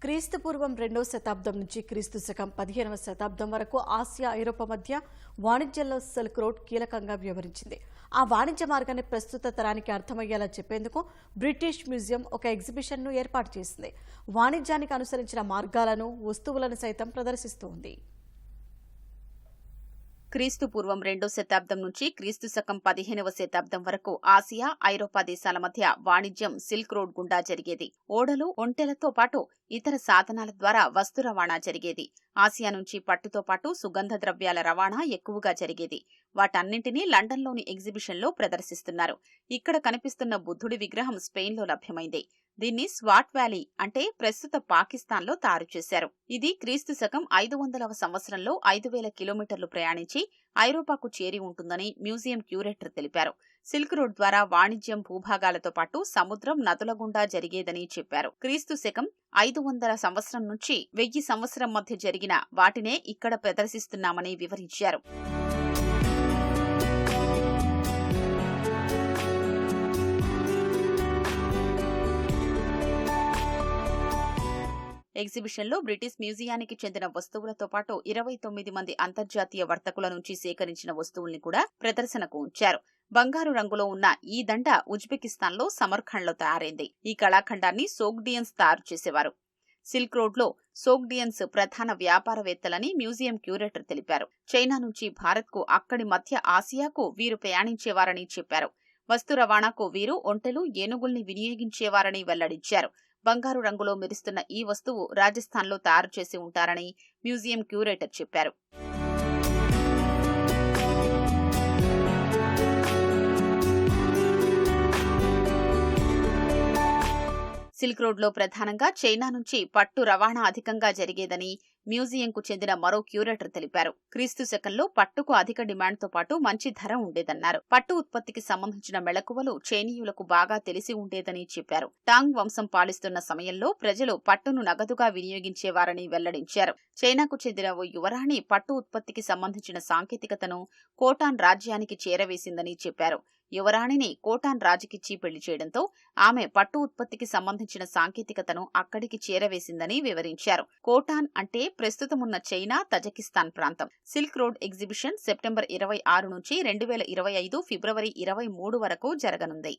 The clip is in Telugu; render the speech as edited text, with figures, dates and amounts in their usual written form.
క్రీస్తు పూర్వం 2వ శతాబ్దం నుంచి క్రీస్తు శకం 15వ శతాబ్దం వరకు ఆసియా, ఐరోపా మధ్య వాణిజ్యంలో సిల్క్ రోడ్ కీలకంగా వ్యవహరించింది. ఆ వాణిజ్య మార్గాన్ని ప్రస్తుత తరానికి అర్థమయ్యేలా చెప్పేందుకు బ్రిటిష్ మ్యూజియం ఒక ఎగ్జిబిషన్ను ఏర్పాటు చేసింది. వాణిజ్యానికి అనుసరించిన మార్గాలను, వస్తువులను సైతం ప్రదర్శిస్తూ ఉంది. క్రీస్తు పూర్వం 2వ శతాబ్దం నుంచి క్రీస్తు శకం 15వ శతాబ్దం వరకు ఆసియా, ఐరోపా దేశాల మధ్య వాణిజ్యం సిల్క్ రోడ్ గుండా జరిగేది. ఓడలు, ఒంటెలతో పాటు ఇతర సాధనాల ద్వారా వస్తు రవాణా జరిగేది. ఆసియా నుంచి పట్టుతో పాటు సుగంధ ద్రవ్యాల రవాణా ఎక్కువగా జరిగేది. వాటన్నింటినీ లండన్లోని ఎగ్జిబిషన్లో ప్రదర్శిస్తున్నారు. ఇక్కడ కనిపిస్తున్న బుద్ధుడి విగ్రహం స్పెయిన్లో లభ్యమైంది. దీన్ని స్వాట్ వ్యాలీ అంటే ప్రస్తుత పాకిస్తాన్లో తయారు చేశారు. ఇది క్రీస్తు శకం 500వ సంవత్సరంలో 5000 కిలోమీటర్లు ప్రయాణించి ఐరోపాకు చేరి ఉంటుందని మ్యూజియం క్యూరేటర్ తెలిపారు. సిల్క్ రోడ్ ద్వారా వాణిజ్యం భూభాగాలతో పాటు సముద్రం, నదుల గుండా జరిగేదని చెప్పారు. క్రీస్తు శకం 500 సంవత్సరం నుంచి 1000 సంవత్సరం మధ్య జరిగిన వాటినే ఇక్కడ ప్రదర్శిస్తున్నామని వివరించారు. ఎగ్జిబిషన్లో బ్రిటిష్ మ్యూజియానికి చెందిన వస్తువులతో పాటు 29 మంది అంతర్జాతీయ వర్తకుల నుంచి సేకరించిన వస్తువుల్ని కూడా ప్రదర్శనకు ఉంచారు. బంగారు రంగులో ఉన్న ఈ దండ ఉజ్బెకిస్తాన్లో సమర్ఖండ్లో తయారైంది. ఈ కళాఖండాన్ని సోగ్డియన్స్ తయారు చేసేవారు. సిల్క్ రోడ్లో సోగ్డియన్స్ ప్రధాన వ్యాపారవేత్తలని మ్యూజియం క్యూరేటర్ తెలిపారు. చైనా నుంచి భారత్కు, అక్కడి మధ్య ఆసియాకు వీరు ప్రయాణించేవారని చెప్పారు. వస్తు రవాణాకు వీరు ఒంటెలు, ఏనుగుల్ని వినియోగించేవారని వెల్లడించారు. బంగారు రంగులో మెరుస్తున్న ఈ వస్తువు రాజస్థాన్లో తయారు చేసి ఉంటారని మ్యూజియం క్యూరేటర్ చెప్పారు. సిల్క్ రోడ్లో ప్రధానంగా చైనా నుంచి పట్టు రవాణా అధికంగా జరిగేదని మ్యూజియంకు చెందిన మరో క్యూరేటర్ తెలిపారు. క్రీస్తు శకంలో పట్టుకు అధిక డిమాండ్తో పాటు మంచి ధర ఉండేదన్నారు. పట్టు ఉత్పత్తికి సంబంధించిన మెళకువలు చైనీయులకు బాగా తెలిసి ఉండేదని చెప్పారు. టాంగ్ వంశం పాలిస్తున్న సమయంలో ప్రజలు పట్టును నగదుగా వినియోగించేవారని వెల్లడించారు. చైనాకు చెందిన ఓ యువరాణి పట్టు ఉత్పత్తికి సంబంధించిన సాంకేతికతను కోటాన్ రాజ్యానికి చేరవేసిందని చెప్పారు. యువరాణిని కోటాన్ రాజుకిచ్చి పెళ్లి చేయడంతో ఆమె పట్టు ఉత్పత్తికి సంబంధించిన సాంకేతికతను అక్కడికి చేరవేసిందని వివరించారు. కోటాన్ అంటే ప్రస్తుతమున్న చైనా, తజకిస్తాన్ ప్రాంతం. సిల్క్ రోడ్ ఎగ్జిబిషన్ సెప్టెంబర్ 26 నుంచి 2025 ఫిబ్రవరి 23 వరకు జరగనుంది.